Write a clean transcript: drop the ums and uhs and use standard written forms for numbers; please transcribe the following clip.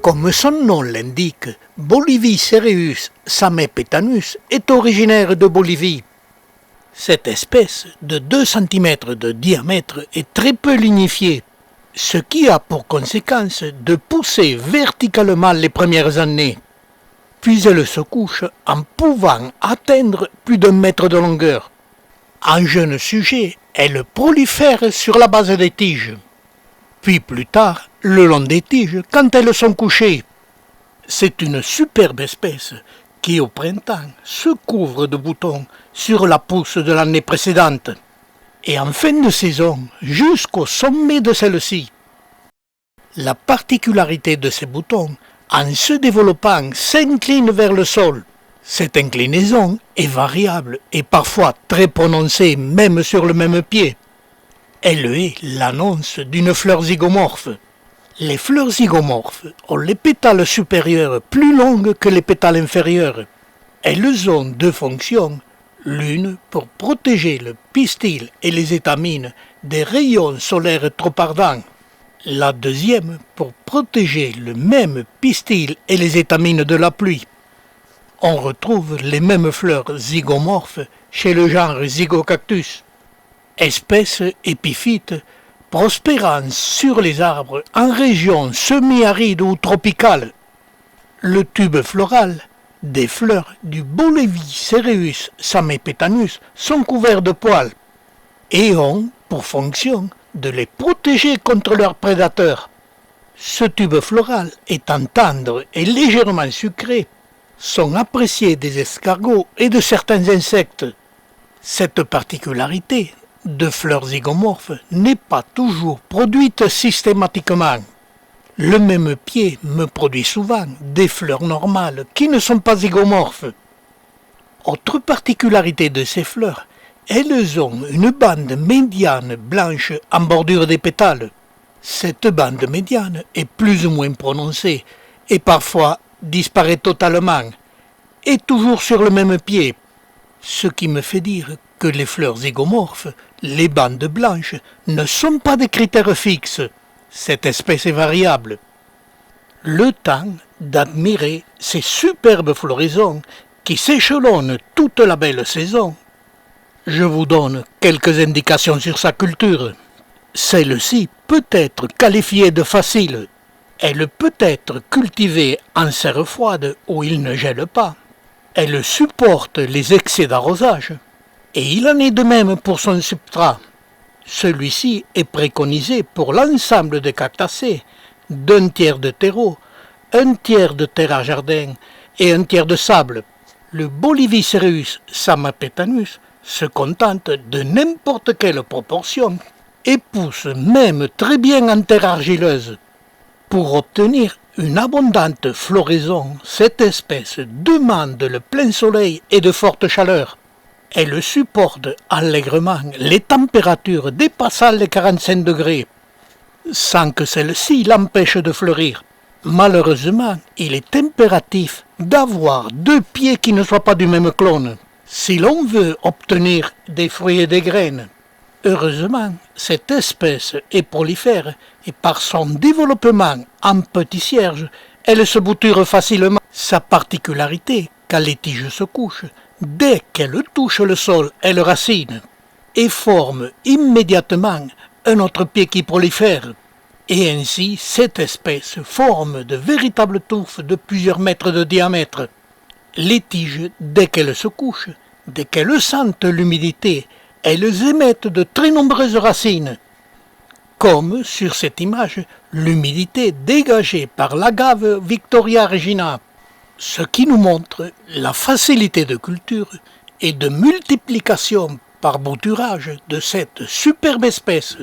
Comme son nom l'indique, Bolivie cereus samepetanus est originaire de Bolivie. Cette espèce de 2 cm de diamètre est très peu lignifiée, ce qui a pour conséquence de pousser verticalement les premières années. Puis elle se couche en pouvant atteindre plus d'1 mètre de longueur. En jeune sujet, elle prolifère sur la base des tiges, puis plus tard le long des tiges quand elles sont couchées. C'est une superbe espèce qui au printemps se couvre de boutons sur la pousse de l'année précédente et en fin de saison jusqu'au sommet de celle-ci. La particularité de ces boutons, en se développant, s'incline vers le sol. Cette inclinaison est variable et parfois très prononcée même sur le même pied. Elle est l'annonce d'une fleur zygomorphe. Les fleurs zygomorphes ont les pétales supérieurs plus longues que les pétales inférieurs. Elles ont 2 fonctions, l'une pour protéger le pistil et les étamines des rayons solaires trop ardents, la deuxième pour protéger le même pistil et les étamines de la pluie. On retrouve les mêmes fleurs zygomorphes chez le genre Zygocactus, espèce épiphyte prospérant sur les arbres en région semi-aride ou tropicale. Le tube floral des fleurs du Bolivie cereus samepetanus sont couverts de poils et ont pour fonction de les protéger contre leurs prédateurs. Ce tube floral étant tendre et légèrement sucré, sont appréciés des escargots et de certains insectes. Cette particularité de fleurs zygomorphes n'est pas toujours produite systématiquement. Le même pied me produit souvent des fleurs normales qui ne sont pas zygomorphes. Autre particularité de ces fleurs, elles ont une bande médiane blanche en bordure des pétales. Cette bande médiane est plus ou moins prononcée et parfois disparaît totalement, et toujours sur le même pied, ce qui me fait dire que les fleurs zygomorphes, les bandes blanches, ne sont pas des critères fixes. Cette espèce est variable. Le temps d'admirer ces superbes floraisons qui s'échelonnent toute la belle saison. Je vous donne quelques indications sur sa culture. Celle-ci peut être qualifiée de facile. Elle peut être cultivée en serre froide où il ne gèle pas. Elle supporte les excès d'arrosage. Et il en est de même pour son substrat. Celui-ci est préconisé pour l'ensemble des cactacées, d'1 tiers de terreau, 1 tiers de terre à jardin et 1 tiers de sable. Le Bolivie cereus samepetanus se contente de n'importe quelle proportion et pousse même très bien en terre argileuse. Pour obtenir une abondante floraison, cette espèce demande le plein soleil et de fortes chaleurs. Elle supporte allègrement les températures dépassant les 45 degrés, sans que celle-ci l'empêche de fleurir. Malheureusement, il est impératif d'avoir 2 pieds qui ne soient pas du même clone, si l'on veut obtenir des fruits et des graines. Heureusement, cette espèce est prolifère et par son développement en petit cierge, elle se bouture facilement. Sa particularité, quand les tiges se couchent, dès qu'elle touche le sol, elle racine et forme immédiatement un autre pied qui prolifère. Et ainsi, cette espèce forme de véritables touffes de plusieurs mètres de diamètre. Les tiges, dès qu'elles se couchent, dès qu'elles sentent l'humidité, elles émettent de très nombreuses racines. Comme sur cette image, l'humidité dégagée par l'agave Victoria regina, ce qui nous montre la facilité de culture et de multiplication par bouturage de cette superbe espèce.